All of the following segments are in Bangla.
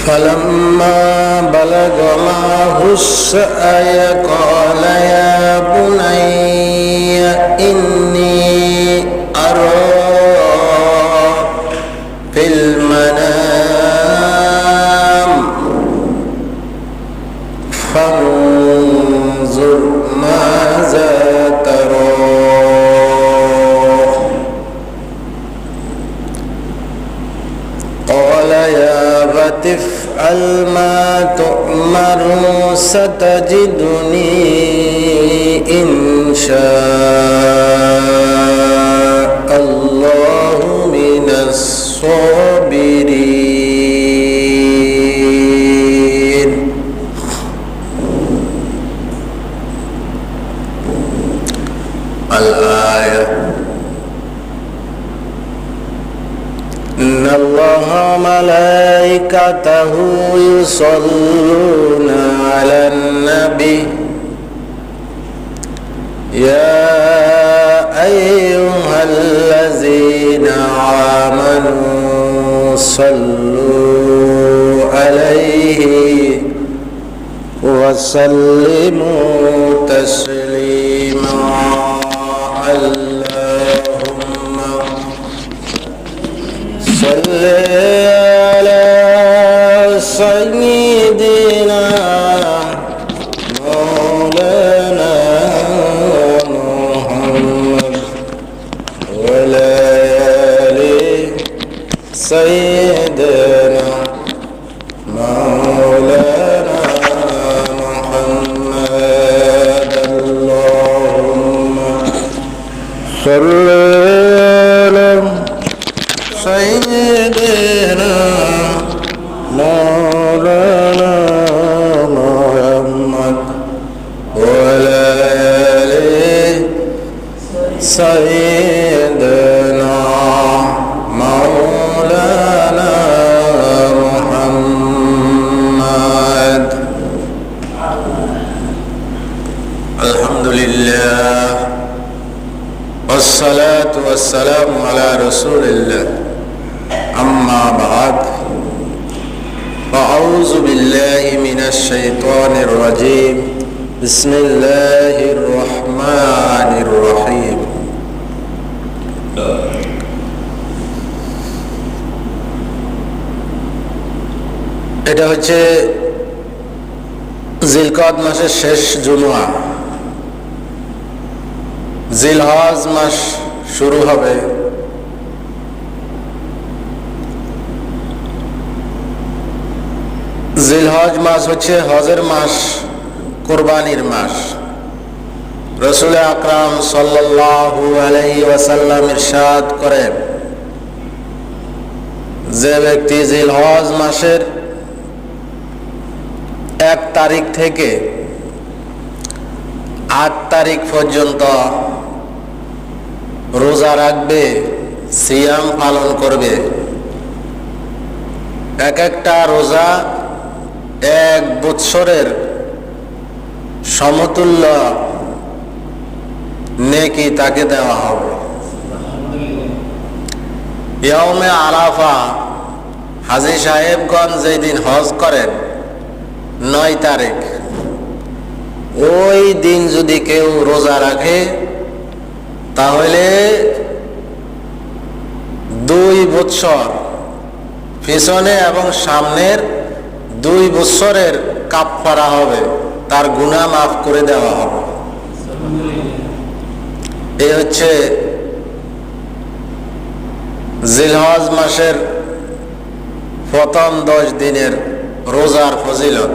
فلما بلغ معه السعي قال يا بني إني أرى في المنام فانظر ماذا ترى قال يا أبت افعل ما تؤمر ستجدني إن شاء الله من الصابرين. الآية إن الله وملائكته يصلون على النبي يا أيها الذين آمنوا صلوا عليه وسلموا تسليما. اللهم صل على سيدنا مولانا محمد وعلى آل سيدنا مولانا محمد. اللهم صل على سيدنا مولانا محمد وعلى آل سيدنا مولانا محمد. الحمد لله والصلاة والسلام على رسول الله. أما بعد فأعوذ بالله من الشيطان الرجيم. بسم الله الرحمن الرحيم. এটা হচ্ছে জিলকদ মাসের শেষ জুমা। জিলহজ মাস শুরু হবে। জিলহজ মাস হচ্ছে হজের মাস, কুরবানির মাস। রাসূল আকরাম সাল্লাল্লাহু আলাইহি ওয়াসাল্লাম ইরশাদ করেন, যে ব্যক্তি জিলহজ মাসের 1 তারিখ থেকে 8 তারিখ পর্যন্ত রোজা রাখবে, সিয়াম পালন করবে, এক একটা রোজা 1 বৎসরের সমতুল্য নেকি তাকে দেওয়া হবে। ইয়াউমে আরাফা হাজী সাহেবগঞ্জ যেদিন হজ করেন 9 তারিখ, ওই দিন যদি কেউ রোজা রাখে তাহলে 2 বৎসর পিছনে এবং সামনের 2 বৎসরের কাফারা হবে, তার গুনাহ মাফ করে দেওয়া হবে। এই হচ্ছে জিলহজ মাসের প্রথম 10 দিনের রোজার ফজিলত।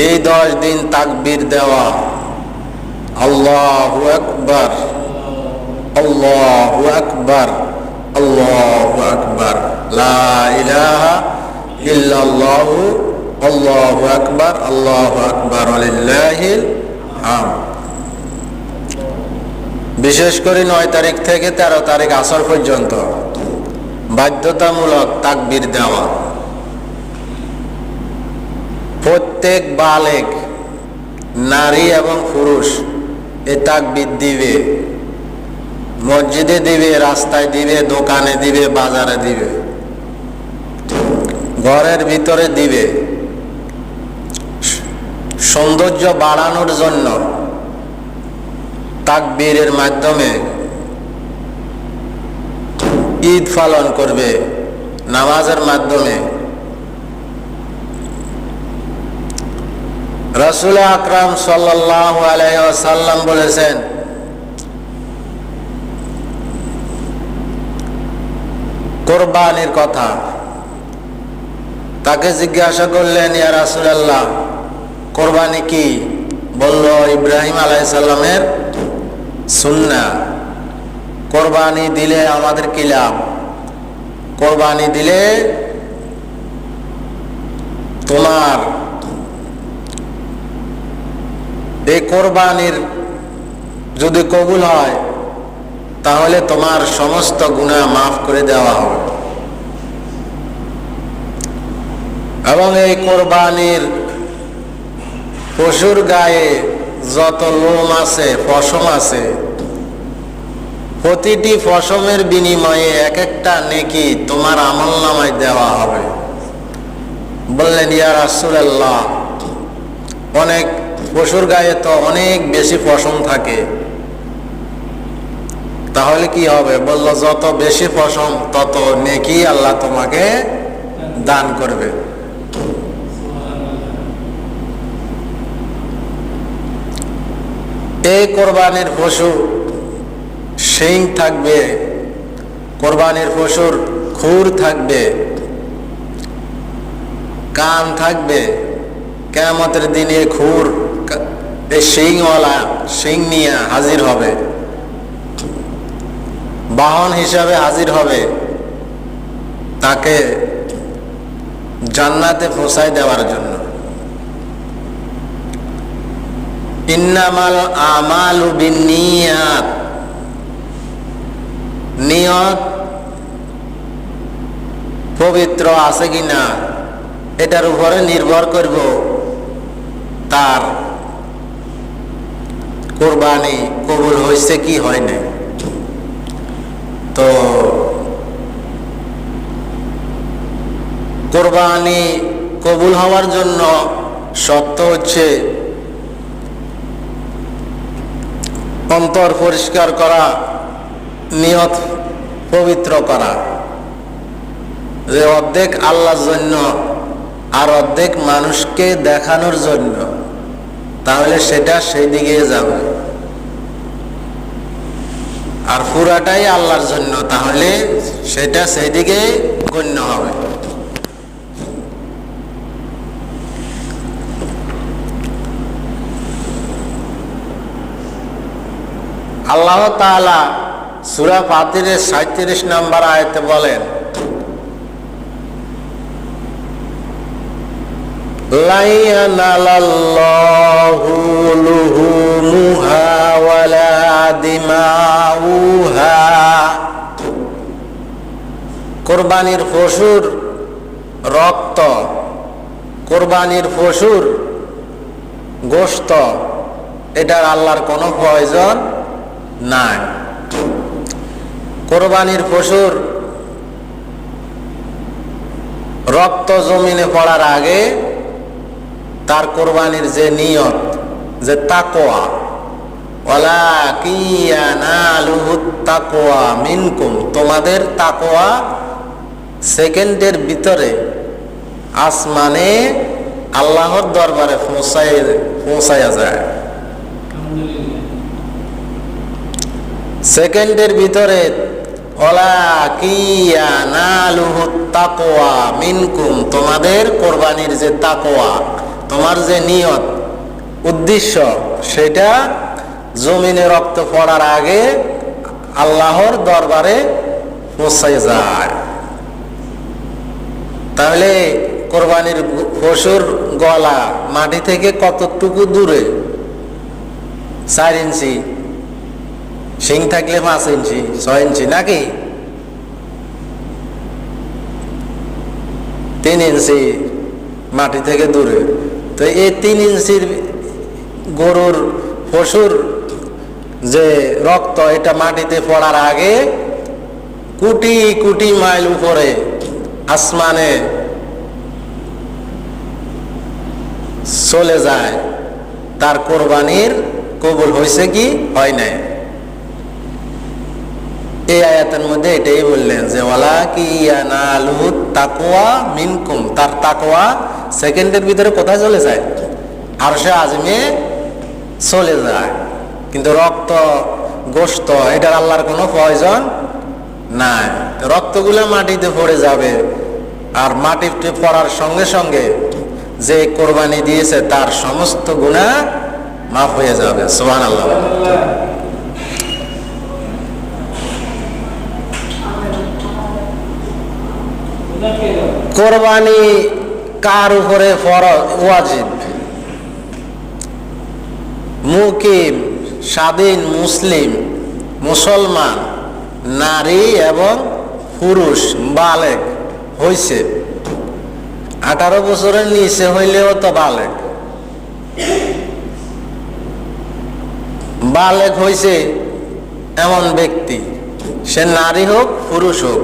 এই 10 দিন তাকবীর দেওয়া, আল্লাহু আকবার, আল্লাহু আকবার, আল্লাহু আকবার, লা ইলাহা ইল্লাল্লাহু, আল্লাহু আকবার, আল্লাহু আকবার, ওয়ালিল্লাহিল হামদ। বিশেষ করে 9 তারিখ থেকে 13 তারিখ আসর পর্যন্ত বাধ্যতামূলক তাকবীর দেওয়া। প্রত্যেক বালেগ নারী এবং পুরুষ এই তাকবীর দিবে, মসজিদে দিবে, রাস্তায় দিবে, দোকানে দিবে, বাজারে দিবে। ঘরের ভিতরে দিবে সৌন্দর্য বাড়ানোর জন্য, তাকবীরের মাধ্যমে ঈদ পালন করবে নামাজের মাধ্যমে। রাসূল আকরাম সাল্লাল্লাহু আলাইহি ওয়াসাল্লাম বলেছেন, কোরবানির কথা। তাকে জিজ্ঞাসা করলেন, ইয়া রাসূলুল্লাহ, কোরবানি কি? বলল, ইব্রাহিম আলাইহিস সালামের সুন্নাহ। কোরবানি দিলে আমাদের কি লাভ? কোরবানি দিলে তোমার এই কোরবানির যদি কবুল হয় তাহলে তোমার সমস্ত গুনাহ মাফ করে দেওয়া হবে। এবং এই কোরবানির পশুর গায়ে যত লোম আছে, পশম আছে, প্রতিটি পশমের বিনিময়ে এক একটা নেকি তোমার আমলনামায় দেওয়া হবে। বললেন, ইয়া রাসূলুল্লাহ, অনেক পশুর গায়ে তো অনেক বেশি পশম থাকে, তাহলে কি হবে? বলল, যত বেশি পশম তত নেকি আল্লাহ তোমাকে দান করবে। এই কোরবানির পশু শিং থাকবে, কোরবানির পশুর খুর থাকবে, কান থাকবে। কিয়ামতের দিনে খুর এই শিংওয়ালা শিং নিয়ে হাজির হবে, বাহন হিসাবে হাজির হবে, তাকে জান্নাতে পৌঁছায় দেওয়ার জন্য। ইন্নামাল আমালু বিন্নিয়াত, নিয়ত পবিত্র আছে কিনা এটার উপরে নির্ভর করব তার কোরবানি কবুল হয়েছে কি হয় নাই। তো কোরবানি কবুল হওয়ার জন্য শর্ত হচ্ছে অন্তর পরিষ্কার করা, নিয়ত পবিত্র করা, যে অর্ধেক আল্লাহর জন্য আর অর্ধেক মানুষকে দেখানোর জন্য, তাহলে সেটা সেই দিকে যাবে। আর পুরাটাই আল্লাহর জন্য, তাহলে সেটা সেই দিকে গণ্য হবে। আল্লাহ তাআলা সূরা ফাতিরের 37 নম্বর আয়াতে বলেন, লা ইয়ানালাল্লাহু লুহুমুহা ওয়ালা দিমাউহা। কোরবানির পশুর রক্ত, কোরবানির পশুর গোশত, এটার আল্লাহর কোনো প্রয়োজন নাই। কোরবানির পশুর রক্ত জমিনে পড়ার আগে তার কোরবানির যে নিয়ত, যে তাকওয়া, ওয়ালাকিন ইয়ানালুহুত তাকওয়া মিনকুম, তোমাদের তাকওয়া সেকেন্ডের ভিতরে আসমানে আল্লাহর দরবারে পৌঁছায়া যায়। সেকেন্ডের ভিতরে ওয়ালাকিন ইয়ানালুহুত তাকওয়া মিনকুম, তোমাদের কোরবানির যে তাকওয়া, তোমার যে নিয়ত, উদ্দেশ্য, সেটা জমিনে রক্ত পড়ার আগে আল্লাহর দরবারে পৌঁছে যায়। তাহলে কোরবানির পশুর গলা মাটি থেকে কতটুকু দূরে? 4 ইঞ্চি, শিং থাকলে 5 ইঞ্চি, 6 ইঞ্চি, নাকি 3 ইঞ্চি মাটি থেকে দূরে। তো এই 3 ইঞ্চির গরুর পশুর যে রক্ত, এটা মাটিতে পড়ার আগে কোটি কোটি মাইল উপরে আসমানে চলে যায়, তার কোরবানির কবুল হয়েছে কি হয় নাই। এই আয়াতের মধ্যে এটাই বললেন যে ওয়ালাকিয়ানালু তাকওয়া মিনকুম, তার তাকওয়া সেকেন্ডের ভিতরে কোথায় চলে যায়? আরশে আযমে চলে যায়। কিন্তু রক্ত গোশত এটার আল্লাহর কোনো প্রয়োজন নাই। রক্তগুলো মাটিতে পড়ে যাবে, আর মাটিতে পড়ার সঙ্গে সঙ্গে যে কোরবানি দিয়েছে তার সমস্ত গুনাহ মাফ হয়ে যাবে। সুবহানাল্লাহ। কোরবানি কার উপরে ফরজ ওয়াজিব? মুকিম স্বাধীন মুসলিম মুসলমান নারী এবং পুরুষ বালেগ হইছে, 18 বছরের নিচে হইলেও তো বালেগ। বালেগ হইছে এমন ব্যক্তি, সে নারী হোক পুরুষ হোক,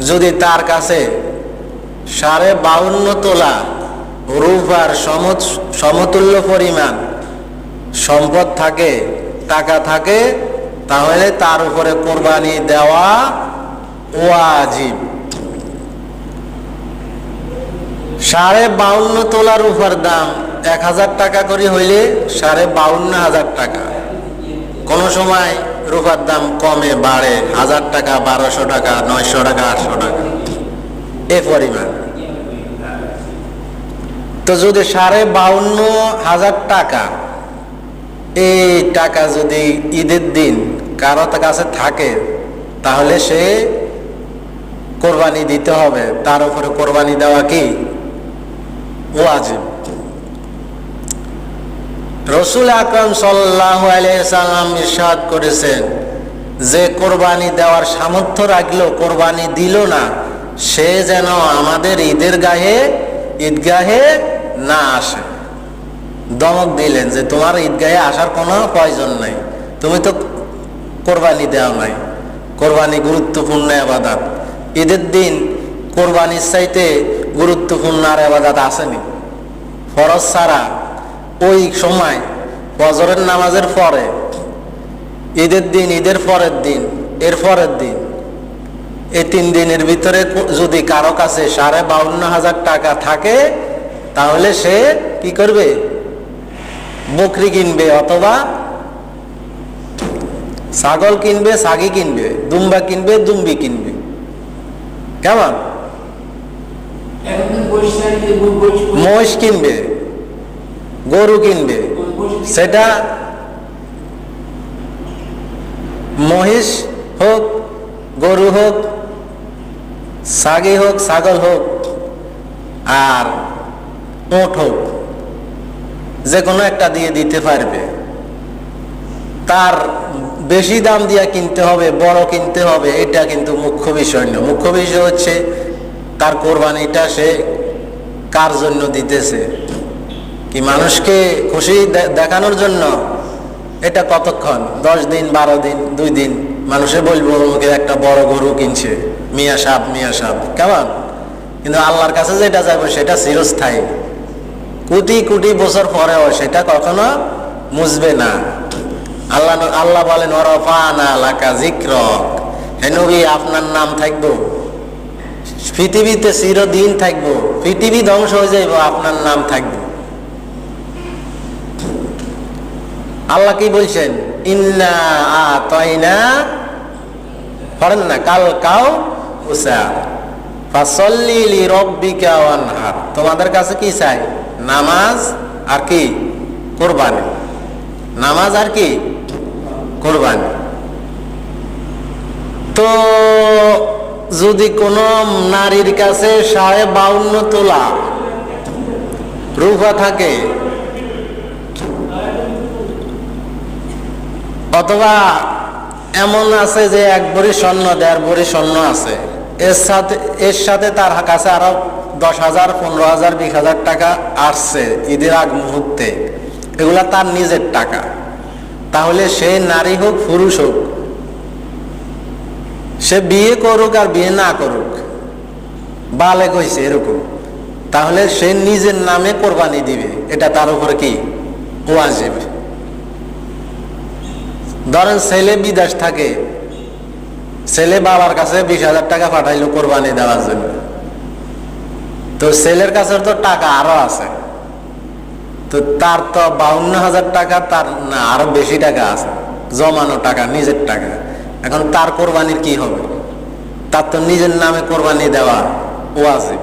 যদি তার কাছে 52.5 তোলা রূপার সমতুল্য পরিমাণ সম্পদ থাকে, টাকা থাকে, তাহলে তার উপরে কোরবানি দেওয়া ওয়াজিব। 52.5 তোলা রূপার দাম 1000 টাকা করে হইলে 52,500 টাকা। কোন সময় রূপার দাম কমে বাড়ে, 1000 টাকা, 1200 টাকা, 900 টাকা, 800 টাকা, এ পরিমাণ। তো যদি 52,500 টাকা, এই টাকা যদি ঈদের দিন কারো কাছে থাকে, তাহলে সে কোরবানি দিতে হবে। তার উপরে কোরবানি দেওয়া কি ওয়াজিব। রাসূল আকরাম সাল্লাল্লাহু আলাইহি সাল্লাম ইরশাদ করেছেন যে কোরবানি দেওয়ার সামর্থ্য রাখলো কোরবানি দিল না, সে যেন আমাদের ঈদগাহে না আসে। দমক দিলেন যে তোমার ঈদগাহে আসার কোনো প্রয়োজন নাই, তুমি তো কোরবানি দেওয়া নাই। কোরবানি গুরুত্বপূর্ণ ইবাদত। ঈদের দিন কোরবানির চাইতে গুরুত্বপূর্ণ আর ইবাদত আসেনি। ফরজ ছাড়া ওই সময় ফজরের নামাজের পরে, ঈদের দিন, ঈদের পরের দিন, এর পরের দিন, এই 3 দিনের ভিতরে যদি কারো কাছে 52,500 টাকা থাকে, তাহলে সে কি করবে? বকরি কিনবে, অথবা ছাগল কিনবে, ছাগি কিনবে, দুম্বা কিনবে, দুম্বি কিনবে। কেমন? মহিষ কিনবে, গরু কিনবে। সেটা মহিষ হোক, গরু হোক, ছাগি হোক, ছাগল হোক, আর উট হোক, যে কোনো একটা দিয়ে দিতে পারবে। তার বেশি দাম দিয়ে কিনতে হবে, বড় কিনতে হবে, এটা কিন্তু মুখ্য বিষয় নয়। মুখ্য বিষয় হচ্ছে তার কোরবানিটা সে কার জন্য দিতেছে, কি মানুষকে খুশি দেখানোর জন্য? এটা কতক্ষণ? 10 দিন, 12 দিন, 2 দিন মানুষে বলবো আমাকে একটা বড় গরু কিনছে, মিয়া সাহেব, মিয়া সাহেব। কেমন? কিন্তু আল্লাহর কাছে যেটা যাবে সেটা চিরস্থায়ী, কোটি কোটি বছর পরেও সেটা কখনো মুছবে না। আল্লাহ বলেন ওয়ারাফানা লাকা যিকরাক, হে নবী আপনার নাম থাকবো পৃথিবীতে, চিরদিন থাকবো। পৃথিবী ধ্বংস হয়ে যাইব, আপনার নাম থাকবে। আল্লাহ কি বলছেন? ইন্না আতাইনা, পড়েন না, কাল কাউ উসা ফাসাল্লি লিরাব্বিকা ওয়ানহার। তোমাদের কাছে কি চাই? নামাজ আর কি কোরবানি। নামাজ আর কি কোরবানি। তো যদি কোন নারীর কাছে 52.5 তোলা রূপা থাকে, অথবা এমন আছে যে 1 ভরি স্বর্ণ, 1.5 ভরি স্বর্ণ আছে, এর সাথে তার কাছে আরো 10,000, 15,000, 20,000 টাকা আসছে ঈদের আগ মুহূর্তে, এগুলা তার নিজের টাকা, তাহলে সে নারী হোক পুরুষ হোক, সে বিয়ে করুক আর বিয়ে না করুক, বালেগ হইছে এরকম, তাহলে সে নিজের নামে কোরবানি দিবে, এটা তার উপরে কি ওয়াজিব। ধরেন ছেলে বিদেশ থাকে, ছেলে বাবার কাছে 20,000 টাকা পাঠাইলো কোরবানি দেওয়ার জন্য, তো ছেলের কাছে তো টাকা আরো আছে, তো তার তো 52,000 টাকা, তার না আরো বেশি টাকা আছে, জমানো টাকা, নিজের টাকা। এখন তার কোরবানির কি হবে? তার তো নিজের নামে কোরবানি দেওয়া ওয়াজিব।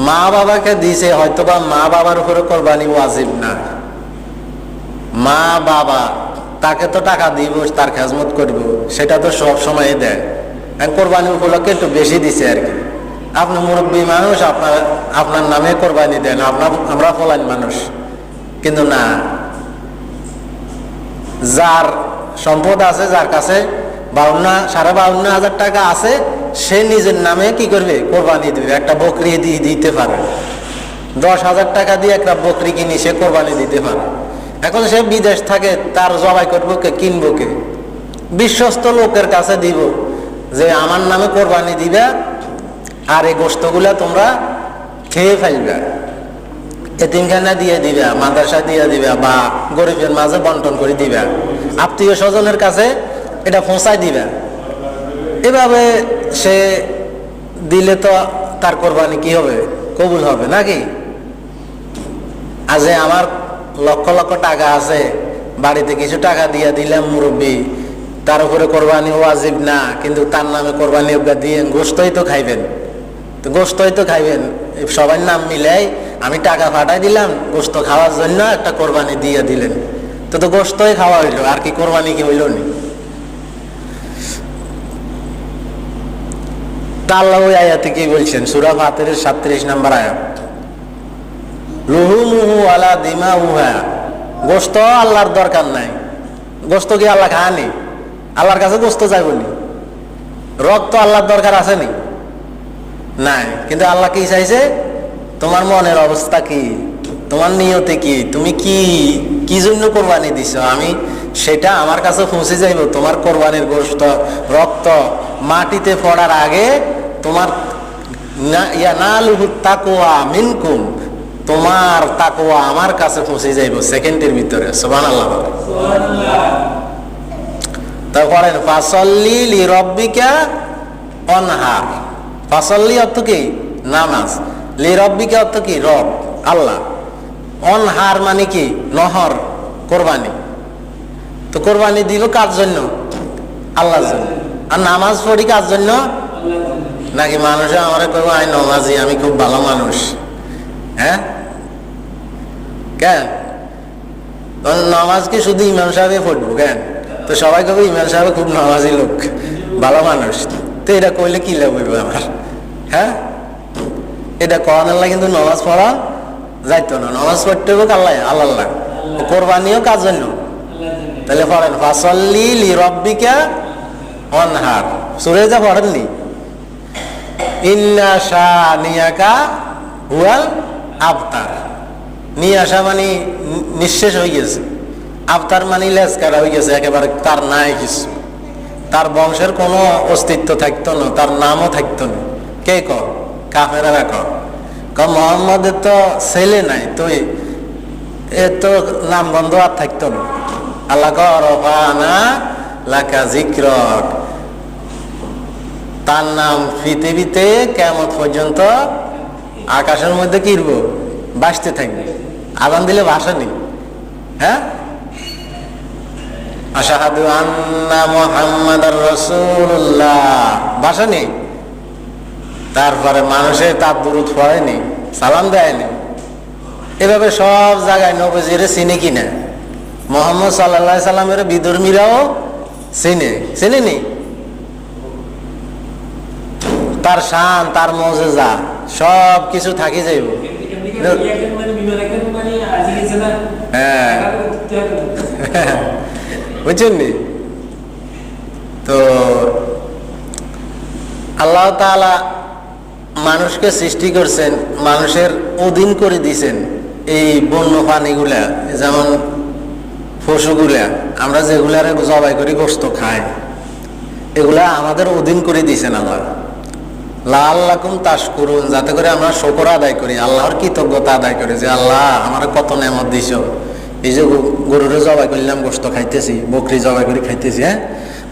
মা বাবাকে দিছে, হয়তোবা মা বাবার উপরে কোরবানি ওয়াজিব না, মা বাবা তাকে তো টাকা দিব, তার খেজমত করব, সেটা তো সব সময় দেয়। কোরবানি উপলক্ষে একটু বেশি দিছে আর কি। আপনি মুরব্বী মানুষ, আপনার নামে কোরবানি দেন, আমরা ফলাইন মানুষ। কিন্তু না, যার সম্পদ আছে, যার কাছে 52,500 টাকা আছে, সে নিজের নামে কি করবে? কোরবানি দিবে। একটা বকরি দিতে পারে, 10,000 টাকা দিয়ে একটা বকরি কিনি সে কোরবানি দিতে পারে। এখন সে বিদেশ থাকে, তার জবাই করবো কে, কিনবো কে? বিশ্বস্ত লোকের কাছে দিব যে আমার নামে কোরবানি দিবে, আর এই গোশতগুলা তোমরা খেয়ে ফেলবে, এতিমখানা দিয়ে দিবে, মাদ্রাসা দিয়ে দিবে, বা গরিবের মাঝে বন্টন করে দিবে, আত্মীয় স্বজনের কাছে এটা পৌঁছায় দিবে। এভাবে সে দিলে তো তার কোরবানি কি হবে? কবুল হবে নাকি? আজ আমার লক্ষ লক্ষ টাকা আছে, বাড়িতে কিছু টাকা দিয়ে দিলাম মুরব্বী, তার উপরে কোরবানি ওয়াজিব না, কিন্তু তার নামে কোরবানি দিয়ে গোশতই তো খাইবেন, তো গোশতই তো খাইবেন। সবার নাম মিলাই আমি টাকা পাঠাই দিলাম গোশত খাওয়ার জন্য, একটা কোরবানি দিয়ে দিলেন, তো গোশতই খাওয়া হইলো, আর কি কোরবানি কি হইল নি? তা আল্লাহ ওই আয়াতে কি বলছেন? সূরা ফাতিরের 37 নম্বর আয়াত, লুহুমুহু আলা দিমাউহা, গোশত আল্লাহর দরকার নাই। গোশত কি আল্লাহ খায়নি? আল্লাহর কাছে গোশত যাইবনি? রক্ত আল্লাহর দরকার আছে নি? নাই। কিন্তু আল্লাহ কি চাইছে? তোমার মনের অবস্থা কি, তোমার নিয়তে কি, তুমি কি জন্য কোরবানি দিছো, আমি সেটা আমার কাছে পৌঁছে যাইব। তোমার কোরবানির গোশত রক্ত মাটিতে পড়ার আগে তোমার ইয়ানালুহু তাকওয়া মিনকুম, তোমার তাকওয়া আমার কাছে পৌঁছে যাইব সেকেন্ডের ভিতরে। সুবহানাল্লাহ। তারপরে ফাসাল্লি লিরাব্বিকা ওয়ানহার, ফাসাল্লি অর্থ কি? নামাজ, লিরাব্বিকা অর্থ কি? রব, আল্লাহ। অনহার মানে কি? নহর, কোরবানি। তো কোরবানি দিব কার জন্য? আল্লাহর জন্য। আর নামাজ পড়ি কার জন্য? নাকি মানুষে আমারে কইব আই নামাজি, আমি খুব ভালো মানুষ, হ্যাঁ? কেন নামাজ কি শুধু ইমাম সাহেবে পড়বো কেন? তো সবাই কবে ইমাম সাহেব খুব নামাজি লোক, ভালো মানুষ, তো এটা কইলে কি লাভ হইব আমার? হ্যাঁ, এটা করান আল্লাহ, কিন্তু নামাজ পড়া যাইতো না। নামাজ পড়তে হোক আল্লাহ, আল্লাহ। কোরবানিও কার জন্য? তাহলে পড়েন ফাসাল্লি লিরাব্বিকা ওয়ানহার, সূরা যা পড়েননি, ইন্না শানিয়াকা হুয়াল আবতার। নিয়াশা মানে নিঃশেষ হয়ে গেছে, আবতার মানে লেজ কাটা হয়ে গেছে, একেবারে তার নাই কিছু, তার বংশের কোনো অস্তিত্ব থাকতো না, তার নামও থাকতো না। কে কর? কাফেরা কর। মোহাম্মদের তো ছেলে নাই, তো এ তো নাম বন্ধ আর থাকতো না। আল্লাহ রফানা লাকা যিকরক, তার নাম পৃথিবীতে কিয়ামত পর্যন্ত আকাশের মধ্যে কিরব, ভাসতে থাকবে। আযান দিলে ভাষা নেই, হ্যাঁ? আশহাদু আন্না মুহাম্মাদার রাসূলুল্লাহ, ভাষা নেই। তারপরে মানুষে তার দুরূদ পড়েনি, সালাম দেয়নি। এভাবে সব জায়গায় নবীজির চিনে কিনা, মুহাম্মদ সাল্লাল্লাহু আলাইহি সাল্লামের বিধর্মীরাও চিনেনি। তার শান, তার মুজিজা সব কিছু থাকি যাইব। হ্যাঁ, বুঝছেন নি? তো আল্লাহ তাআলা মানুষকে সৃষ্টি করছেন, মানুষের অধীন করে দিয়েছেন এই বন্য প্রাণীগুলা, যেমন পশুগুলা, আমরা যেগুলার জবাই করি গোশত খাই, এগুলা আমাদের অধীন করে দিয়েছেন আল্লাহ। লাআল্লাকুম তাশকুরুন, যাতে করে আমরা শুকর আদায় করি, আল্লাহর কৃতজ্ঞতা আদায় করি যে আল্লাহ আমার কত নেয়ামত দিছো। এই যে গরুরে জবাই করলাম, গোশত খাইতেছি, বকরি জবাই করে খাইতেছি, হ্যাঁ,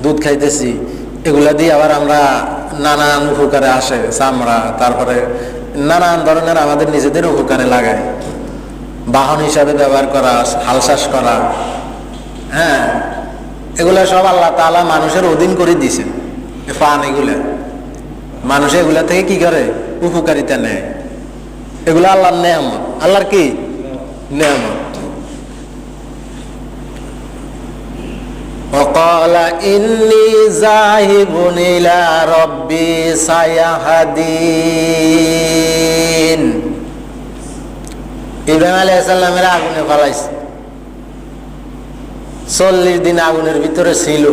দুধ খাইতেছি, এগুলা দিয়ে আবার আমরা নানান উপকারে আসে, চামড়া, তারপরে নানান ধরনের আমাদের নিজেদের উপকারে লাগায়, বাহন হিসাবে ব্যবহার করা, হাল চাষ করা, হ্যাঁ, এগুলা সব আল্লাহ তাআলা মানুষের অধীন করে দিয়েছেন। পান এগুলা মানুষ এগুলা থেকে কি করে? উপকারিতা নেয়। এগুলো আল্লাহর নেয়ামত, আল্লাহর কি নেয়ামত। وقال إني ذاهب إلى ربي سيهدين। ইব্রাহিম আলাইহিস সালামের আগুনে ফেলাইছে, 40 দিন আগুনের ভিতরে ছিল,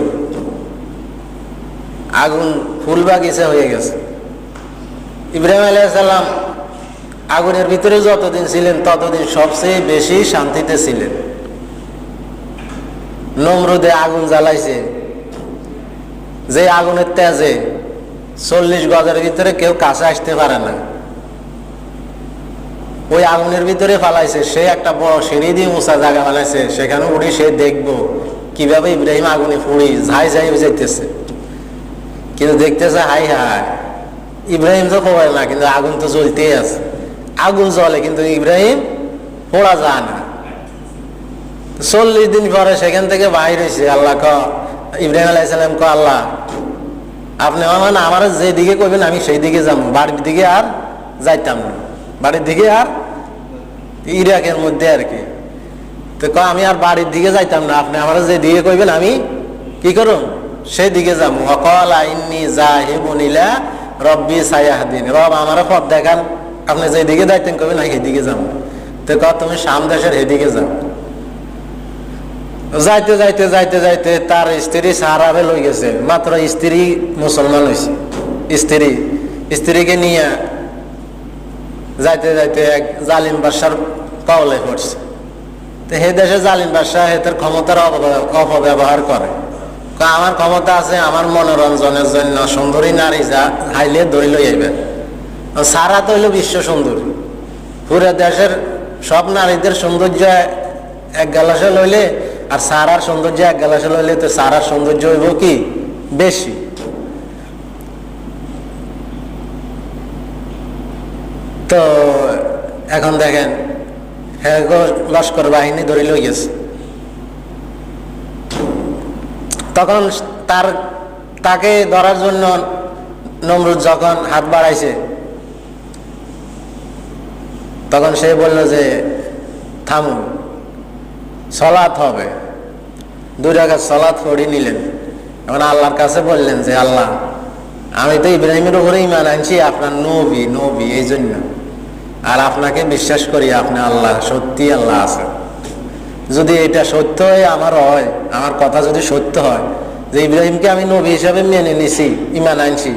আগুন ফুল বাগিচা হয়ে গেছে। ইব্রাহিম আলাইহিস সালাম আগুনের ভিতরে যতদিন ছিলেন ততদিন সবচেয়ে বেশি শান্তিতে ছিলেন। নমরুদে আগুন জ্বালাইছে, যে আগুনের তেজে 40 গজের ভিতরে কেউ কাছে আসতে পারে না, ওই আগুনের ভিতরে ফালাইছে। সে একটা বড় সিঁড়ি দিয়ে উঁচা জায়গা বানাইছে, সেখানে উঠে সে দেখবো কিভাবে ইব্রাহিম আগুনে পুড়ি ঝাই ঝাই যাইতেছে। কিন্তু দেখতেছে হাই হাই, ইব্রাহিম তো পোড়ায় না, কিন্তু আগুন তো জ্বলতেই আছে। আগুন জ্বলে কিন্তু ইব্রাহিম পোড়া যায় না। 40 দিন পরে সেখান থেকে বাইর হয়েছে। আল্লাহ ইব্রাহিম আলাইহিস সালাম আল্লাহ আপনি আমার যেদিকে কইবেন আমি সেই দিকে যাবো, বাড়ির দিকে আর যাইতাম না, বাড়ির দিকে আর ইরাকের মধ্যে আর কি। তো আমি আর বাড়ির দিকে যাইতাম না, আপনি আমার যেদিকে কইবেন আমি কি করুন সেই দিকে যাবো। ওয়াকালা ইন্নী যাহিবুন ইলা রব্বি সায়াহদিন, রব আমার পথ দেখান, আপনি যেদিকে যাইতেন কইবেন আমি সেদিকে যাবো। তো তুমি শাম দেশের সেদিকে যাও। যাইতে যাইতে যাইতে যাইতে তার স্ত্রী সারারে লই গেছে, মাত্র স্ত্রী মুসলমান হয়েছে। স্ত্রীকে নিয়ে যাইতে যাইতে এক জালিম বাদশার পাওলে পড়ছে। তো হে দেশে জালিম বাদশা হেতের ক্ষমতার অপব্যবহার করে। আমার ক্ষমতা আছে, আমার মনোরঞ্জনের জন্য সুন্দরী নারী যা হাইলে ধরে লই আইবেন। সারা তো হইল বিশ্ব সুন্দরী, পুরো দেশের সব নারীদের সৌন্দর্য এক গ্লাসে লইলে আর সারার সৌন্দর্য এক গ্লাসে লইলে তো সারার সৌন্দর্য হইব কি বেশি। তো এখন দেখেন হ্যাঁ লস্কর বাহিনী ধরে লই গেছে। তখন তাকে ধরার জন্য নমরুদ যখন হাত বাড়াইছে, তখন সে বলল যে থামুন, সালাত হবে। 2 রাকাত সালাত পড়ে নিলেন। এখন আল্লাহর কাছে বললেন যে আল্লাহ আমি তো ইব্রাহিমের উপরে ঈমান আনছি, আপনার নবী এই জন্য, আর আপনাকে বিশ্বাস করি আপনি আল্লাহ, সত্যি আল্লাহ আছে। যদি এটা সত্য হয় আমার কথা যদি সত্য হয় যে ইব্রাহিমকে আমি নবী হিসাবে মেনে নিছি, ঈমান আনছি,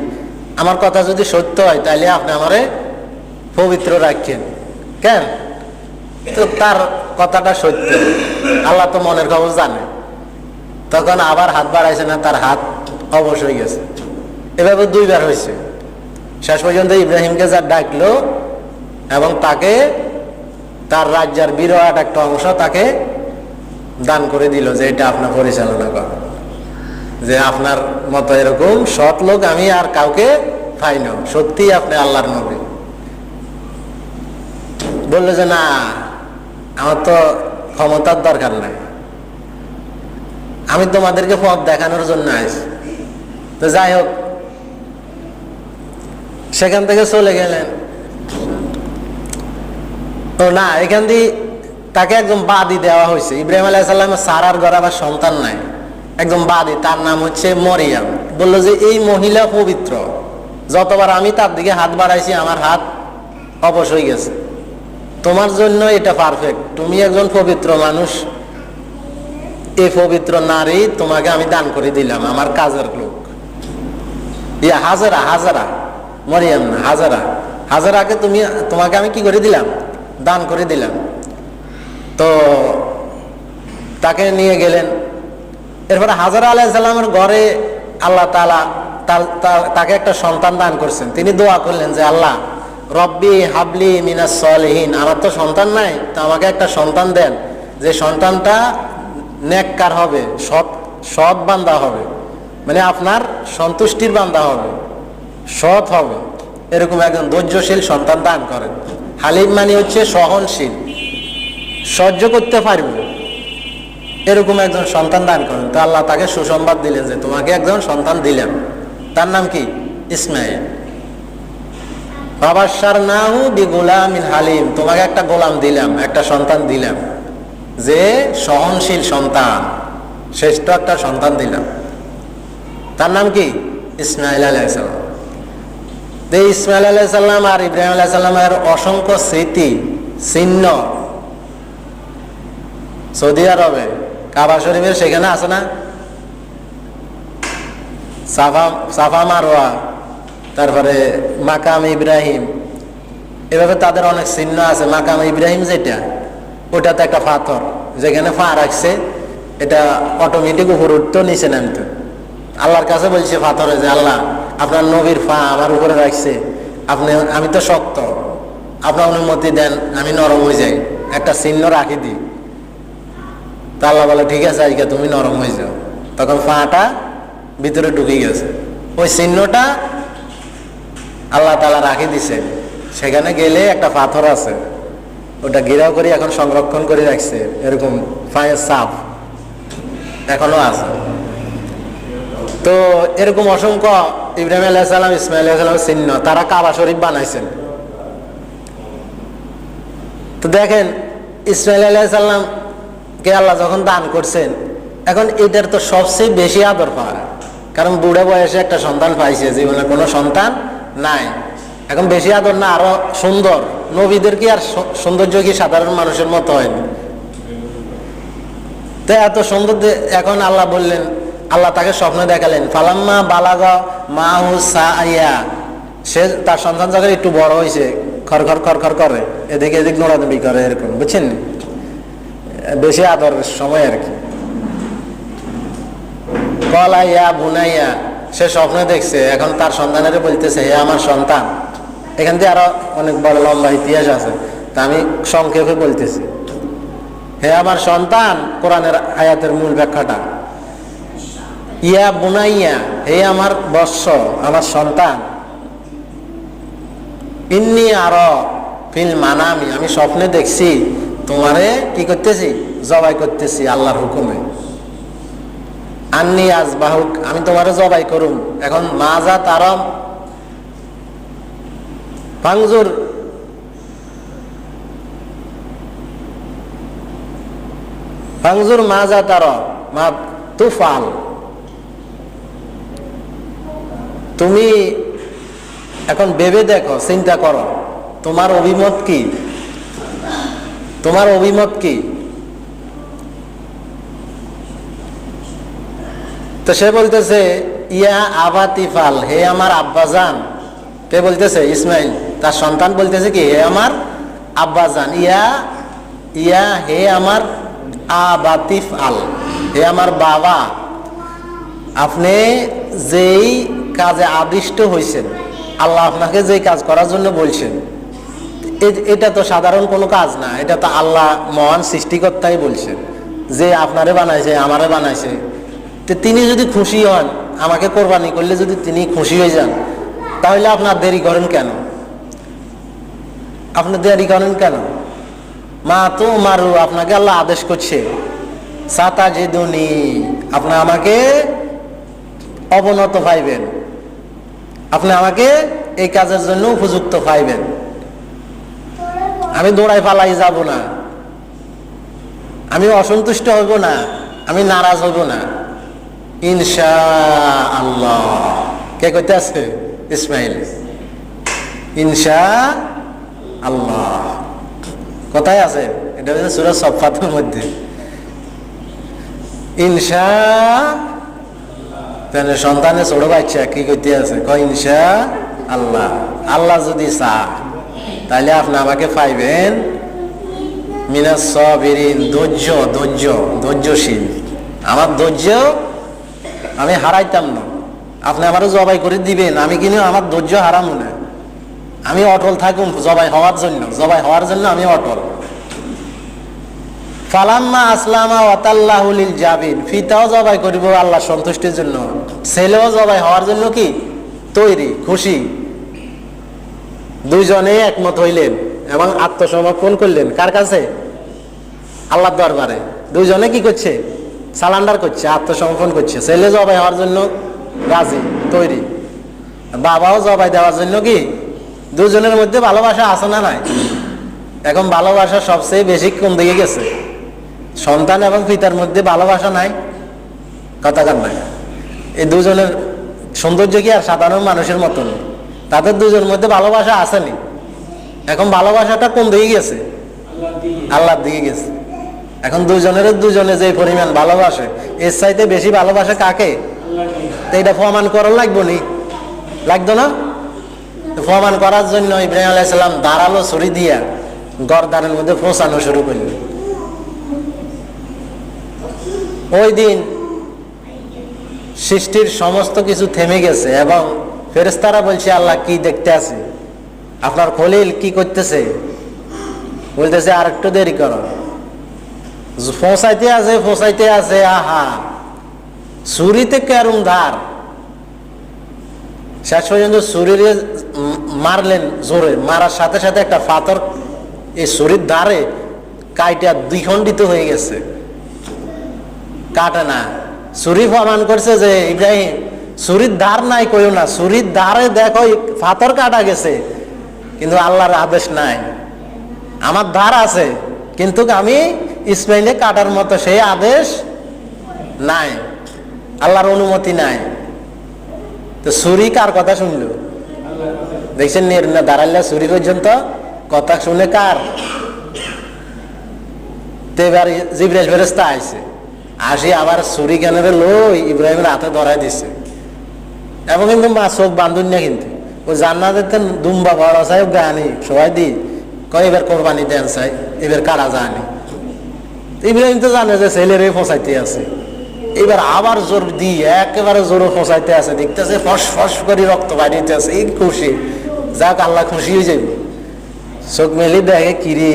আমার কথা যদি সত্য হয় তাহলে আপনি আমারে পবিত্র রাখেন কেন? তো তার কথাটা সত্য, আল্লাহ তো মনের খবর জানে। তখন আবার হাত বাড়াইছে না, তার হাত অবশ হয়ে গেছে। এভাবে 2 বার হয়েছে। শেষ পর্যন্ত ইব্রাহিমকে যা ডাকলো এবং তাকে তার রাজ্যের বিরাট একটা অংশ তাকে দান করে দিল, যে এটা আপনার পরিচালনা করেন, যে আপনার মতো এরকম সৎ লোক আমি আর কাউকে পাই না, সত্যি আপনি আল্লাহর নবী। বললো যে না, আমার তো ক্ষমতার দরকার নাই, আমি তোমাদেরকে পথ দেখানোর জন্য আসি। তো যাই হোক, সেখান থেকে চলে গেলেন। তো না, এখান দিয়ে তাকে একদম বাদী দেওয়া হয়েছে। ইব্রাহিম আলাইহিস সালামের সারার ঘরে আবার সন্তান নাই, একদম বাদী, তার নাম হচ্ছে মরিয়াম। বললো যে এই মহিলা পবিত্র, যতবার আমি তার দিকে হাত বাড়াইছি আমার হাত অবশ হয়ে গেছে, তোমার জন্য এটা পারফেক্ট, তুমি একজন পবিত্র মানুষ, এই পবিত্র নারী তোমাকে আমি দান করে দিলাম, আমার কাজের লোক। হাজারা মরিয়াম না, হাজারাকে তোমাকে আমি কি করে দিলাম, দান করে দিলাম। তো তাকে নিয়ে গেলেন। এরপরে হাজারা আলাইহিস সালামের ঘরে আল্লাহ তাআলা তাকে একটা সন্তান দান করছেন। তিনি দোয়া করলেন যে আল্লাহ রব্বি হাবলি মিনাস সলিহিন, আমার তো সন্তান নাই, তো আমাকে একটা সন্তান দেন যে সন্তানটা নেককার হবে, সৎ বান্দা হবে, মানে আপনার সন্তুষ্টির বান্দা হবে, সৎ হবে, এরকম একজন ধৈর্যশীল সন্তান দান করেন। হালিম মানে হচ্ছে সহনশীল, সহ্য করতে পারবে, এরকম একজন সন্তান দান করেন। তো আল্লাহ তাকে সুসংবাদ দিলেন যে তোমাকে একজন সন্তান দিলেন, তার নাম কি? ইসমাইল। ফাবাশশারনাহু বিগুলামিন হালিম, তোমাকে একটা গোলাম দিলাম, একটা সন্তান দিলাম, যে সহনশীল সন্তান, শ্রেষ্ঠ একটা সন্তান দিলাম, তার নাম কি? ইসমাইল আলাইহিস সালাম। ইসমাইল আলাইহিস সালাম আর ইব্রাহিম আলাইহিস সালামের অসংখ্য স্মৃতি চিহ্ন সৌদি আরবে কাবা শরীফের সেখানে আছে না, সাফা মারওয়া, তারপরে মাকাম ইব্রাহিম, এভাবে তাদের অনেক চিহ্ন আছে। মাকাম ইব্রাহিম যেটা, ওটাতে একটা পাথর, যেখানে পা রাখছে এটা অটোমেটিক উপর উঠতো, নিচে নামতো। আল্লাহর কাছে বলছে পাথরে যে আল্লাহ আপনার নবীর পা আমার উপরে রাখছে, আমি তো শক্ত, আপনার অনুমতি দেন আমি নরম হয়ে যাই, একটা চিহ্ন রাখি দিই। তা আল্লাহ বলে ঠিক আছে আজকে তুমি নরম হয়ে যাও। তখন পাটা ভিতরে ঢুকে গেছে, ওই চিহ্নটা আল্লাহ তাআলা রাখি দিছে। সেখানে গেলে একটা পাথর আছে, ওটা ঘেরাও করে এখন সংরক্ষণ করে রাখছে, এরকম পায়ের ছাপ এখনো আছে। তো এরকম অসংখ্য ইব্রাহিম আলাইহিস সালাম, ইসমাইল আলাইহিস সালামের চিহ্ন, তারা কাবা শরীফ বানাইছেন। তো দেখেন ইসমাইল আলাইহিস সালামকে আল্লাহ যখন দান করছেন, এখন এটার তো সবচেয়ে বেশি আদর পাওয়া, কারণ বুড়া বয়সে একটা সন্তান পাইছে, জীবনে কোনো সন্তান নাই, এখন বেশি আদর না, আরো সুন্দর। নবীদের কি আর সৌন্দর্য কি সাধারণ মানুষের মতো হয়নি? তো এত সুন্দর, এখন আল্লাহ বললেন, আল্লাহ তাকে স্বপ্নে দেখালেন, ফালাম্মা বালাগা মাহু সাইয়া, সে তার সন্তান যখন একটু বড় হয়েছে, খরখর খরখর করে, এদিকে এদিক নোড়াদুড়ি করে, এরকম, বুঝছেন, বেশি আদরের সময় আর কি। কলা ইয়া বুনাইয়া, সে স্বপ্নে দেখছে, এখন তার সন্তানের বলতেছে হে আমার সন্তান। এখান থেকে আরো অনেক বড় লম্বা ইতিহাস আছে, তা আমি সংক্ষেপে বলতেছি। হে আমার সন্তান, কোরআনের আয়াতের মূল ব্যাখ্যাটা, ইয়া বুনাইয়া, হে আমার বৎস, আমার সন্তান, ইন্নী আরো ফিল মানামি, আমি স্বপ্নে দেখছি তোমারে কি করতেছি, জবাই করতেছি আল্লাহর হুকুমে। আন্নি আজবাহুক, আমি তোমারে জবাই করুম। এখন মাজা তারম ফাংজুর, ফাংজুর মাজা তার মা তুফাল, তুমি এখন ভেবে দেখো, চিন্তা করো, তোমার অভিমত কি, তোমার অভিমত কি? তো সে বলতেছে ইয়া আবাতিফাল, হে আমার আব্বাজান। কে বলতেছে? ইসমাইল, তার সন্তান বলতেছে কি, হে আমার আব্বাজান। ইয়া ইয়া হে আমার আবাতিফ আল, হে আমার বাবা, আপনি যেই কাজে আদিষ্ট হয়েছেন, আল্লাহ আপনাকে যেই কাজ করার জন্য বলছেন, এটা তো সাধারণ কোনো কাজ না, এটা তো আল্লাহ মহান সৃষ্টিকর্তাই বলছেন যে আপনারে বানাইছে, আমারে বানাইছে। তো তিনি যদি খুশি হন, আমাকে কোরবানি করলে যদি তিনি খুশি হয়ে যান, তাহলে আপনার দেরি করেন কেন? আপনি দেরি করেন কেন? মা তো মারু, আপনাকে আল্লাহ আদেশ করছে, সাতা জেদুনি, আপনি আমাকে অবনত পাইবেন, আপনি আমাকে এই কাজের জন্য উপযুক্ত পাইবেন। আমি দৌড়াই পালাই যাব না, আমি অসন্তুষ্ট হইব না, আমি নারাজ হইব না, ইনশাআল্লাহ। কে কইতে আছে? ইসমাইল। ইনশাআল্লাহ কোথায় আছে? এটা হচ্ছে সূরা সফফাতের মধ্যে। সন্তানের ছোট বাচ্চা কি করতে আছে? কয় ইনশাআল্লাহ, আল্লাহ যদি চায় তাহলে আপনি আমাকে পাইবেন মিনাস সাবিরিন, ধৈর্যশীল। আমার ধৈর্য আমি হারাইতাম না, আপনি আমারও জবাই করে দিবেন, আমি কিন্তু আমার ধৈর্য হারাম না, আমি অটল থাকুন জবাই হওয়ার জন্য আমি অটল। ফালাম্মা আসলামা ওয়াতাল্লাহু লিল জাবিন, ফিতাও জবাই করিব আল্লাহ সন্তুষ্টির জন্য, ছেলেও জবাই হওয়ার জন্য কি তৈরি, খুশি। দুইজনে একমত হইলেন এবং আত্মসমর্পণ করলেন কার কাছে? আল্লাহর দরবারে। দুইজনে কি করছে? সালান্ডার করছে, আত্মসমর্পণ করছে। ছেলে জবাই হওয়ার জন্য রাজি, তৈরি, বাবাও জবাই দেওয়ার জন্য কি। দুজনের মধ্যে ভালোবাসা আছে না নাই? এখন ভালোবাসা সবচেয়ে বেশি কোন দিকে গেছে? সন্তান এবং পিতার মধ্যে ভালোবাসা নাই, কথা কার নাই? এই দুজনের সৌন্দর্য কি আর সাধারণ মানুষের মতন? তাদের দুজনের মধ্যে ভালোবাসা আসেনি। এখন ভালোবাসাটা কোন দিকে গেছে? আল্লাহর দিকে গেছে। এখন দুজনে যে পরিমাণ ভালোবাসে, এর চাইতে বেশি ভালোবাসে কাকে? তো এটা প্রমাণ করার লাগবো নি? লাগতো না? প্রমাণ করার জন্য ইব্রাহিম আলাইহিস সালাম দাঁড়ালো ছুরি দিয়া গর্দানের মধ্যে ফোঁসানো শুরু করল। ওই দিন সৃষ্টির সমস্ত কিছু থেমে গেছে এবং ফেরেশতারা বলছে, আল্লাহ কি দেখতে আছে? আপনার খলিল কি করতেছে? বলতেছে আর একটু দেরি করো। ফোঁসাইতে আছে, আহা ছুরিতে কেরম ধার। শেষ পর্যন্ত ছুরিরে মারলেন জোরে, মারার সাথে সাথে একটা পাথর এই ছুরির ধারে কাইটা দ্বিখণ্ডিত হয়ে গেছে, কাটে না। ছুরি প্রমাণ করছে যে ইব্রাহিম ছুরির ধার নাই কইও না, ছুরির ধারে দেখো পাথর কাটা গেছে, কিন্তু আল্লাহর আদেশ নাই। আমার ধার আছে কিন্তু আমি ইসমাইলে কাটার মতো সেই আদেশ নাই, আল্লাহর অনুমতি নাই। তো ছুরি কার কথা শুনলো? দেখছেন দাঁড়াইলে ছুরি পর্যন্ত কথা শুনে কার? তো এবার জিবরাইল ফেরেশতা আইছে, আসি আবার ছুরি কেনারে লই ইব্রাহিমের হাতে ধরাই দিছে। এবং কিন্তু মা চোখ বান্ধুন না, কিন্তু ওই জান্নাতে দুম্বা বড় চাই গানি সবাই দি কয় এবার কোরবানি দেন চাই, এবার কারা জানি। ইব্রাহিম তো জানে যে ছেলেরে ফসাইতে আছে, এবার আবার জোর দি একেবারে জোরে ফসাইতে আছে, দেখতেছে ফস ফস করে রক্ত বাড়িতে আছে। এই খুশি, যাক আল্লাহ খুশি হয়ে যাবে। চোখ মেলি দেখে কিরে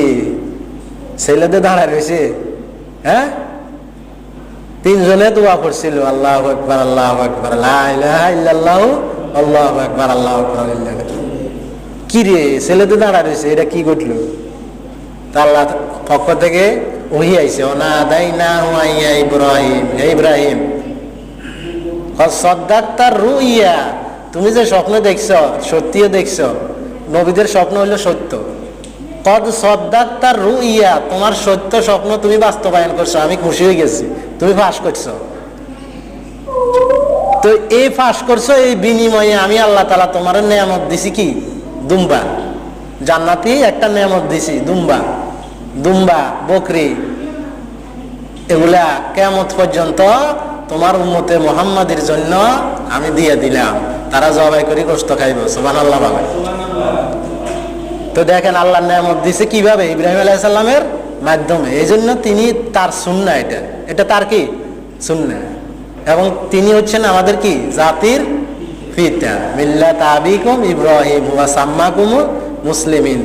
ছেলেদের দাঁড়ায় রয়েছে। হ্যাঁ, তিনজনে দোয়া করছিল, আল্লাহু আকবার আল্লাহু আকবার লা ইলাহা ইল্লাল্লাহু আল্লাহু আকবার আল্লাহু আকবার। কিরে ছেলেদের দাঁড়ায় রয়েছে, এটা কি ঘটলো? তা আল্লাহ পক্ষ থেকে ওহি আইছে, ওনাদাইনাহু ইয়া ইব্রাহিম, হে ইব্রাহিম সাদ্দাকতার রুইয়া, তুমি যে স্বপ্ন দেখছো সত্যিও দেখছো। নবীদের স্বপ্ন হলো সত্য। কদ সাদ্দাকতার রুইয়া, তোমার সত্য স্বপ্ন তুমি বাস্তবায়ন করছো, আমি খুশি হয়ে গেছি, তুমি ফাঁস করছো। তো এই ফাঁস করছো, এই বিনিময়ে আমি আল্লাহ তাআলা তোমার নেয়ামত দিছি কি? দুম্বা, জান্নাতি একটা নেয়ামত দিছি, দুম্বা বকরি, এগুলা কিয়ামত পর্যন্ত তোমার উম্মতে মুহাম্মাদের জন্য আমি দিয়ে দিলাম, তারা জবাই করে গোশত খাইব। সুবহানাল্লাহ বলেন। তো দেখেন আল্লাহর নেয়ামত দিছে কিভাবে? ইব্রাহিম আলাইহিস সালামের মাধ্যমে। এই জন্য তিনি তার সুন্নাহ, এটা তার কি সুন্নাহ, এবং তিনি হচ্ছেন আমাদের কি জাতির পিতা। মিল্লাত আবিকুম ইব্রাহিম ওয়া সাম্মাকুম মুসলিমিন,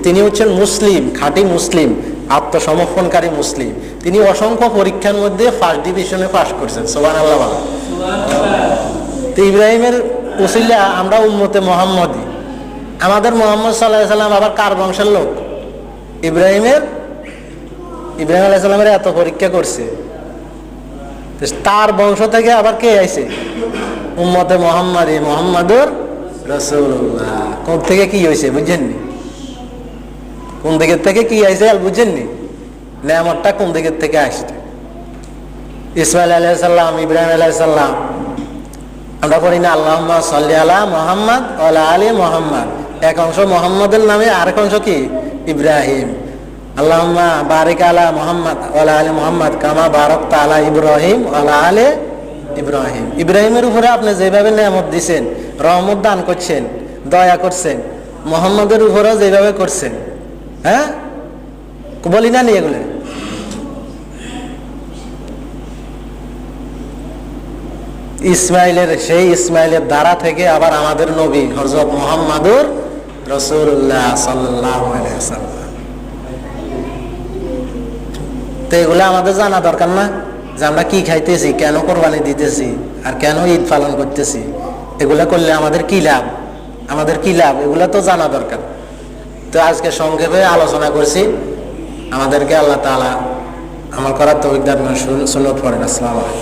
তিনি হচ্ছেন মুসলিম, খাঁটি মুসলিম, আত্মসমর্পণকারী মুসলিম। তিনি অসংখ্য পরীক্ষার মধ্যে ফার্স্ট ডিভিশনে পাস করছেন। সুবহানাল্লাহ বলেন। তো ইব্রাহিমের উসিলা আমরা উম্মতে মুহাম্মদী। আমাদের মুহাম্মদ সাল্লাল্লাহু আলাইহি সাল্লাম আবার কার বংশের লোক? ইব্রাহিম আলাইহিস সালামের এত পরীক্ষা করছে, তার বংশ থেকে আবার কে আইছে? উম্মতে মুহাম্মাদী, মুহাম্মাদুর রাসূলুল্লাহ। কোন থেকে কি হয়েছে বুঝছেননি? কোন দিকের থেকে কি আইছে আর বুঝছেননি? নেয়ামতটা কোন দিকের থেকে আসছে? ইসমাইল আলাইহিস সালাম, ইব্রাহিম আলাইহিস সালাম। আমরা পড়ি না আল্লাহুম্মা সাল্লি আলা মুহাম্মাদ ওয়া আলা আলি মুহাম্মাদ, এক অংশ মুহাম্মাদের নামে, আরেক অংশ কি ইব্রাহিম। আল্লাহুম্মা বারিক আলা মুহাম্মাদ ওয়া আলা আলি মুহাম্মাদ কামা বারাকতা আলা ইব্রাহিম ওয়া আলা আলি ইব্রাহিম। ইব্রাহিমের উপরে আপনি যেভাবে নেয়ামত দিয়েছেন, রহমত দান করছেন, দয়া করছেন, মুহাম্মাদের উপরেও যেভাবে করছেন। হ্যাঁ, বলি না নি এগুলো? ইসমাইলের সেই ইসমাইলের দ্বারা থেকে আবার আমাদের নবী হযরত মুহাম্মাদুর রাসূলুল্লাহ সাল্লাল্লাহু আলাইহি ওয়াসাল্লাম। তো এগুলো আমাদের জানা দরকার না, যে আমরা কি খাইতেছি, কেন কোরবানি দিতেছি, আর কেন ঈদ পালন করতেছি। এগুলা করলে আমাদের কি লাভ, আমাদের কি লাভ, এগুলা তো জানা দরকার। তো আজকে সংক্ষেপে আলোচনা করছি। আমাদেরকে আল্লাহ তাআলা আমল করার তৌফিক দান করুন। সুন্নাত পড়েন। আসসালামু আলাইকুম।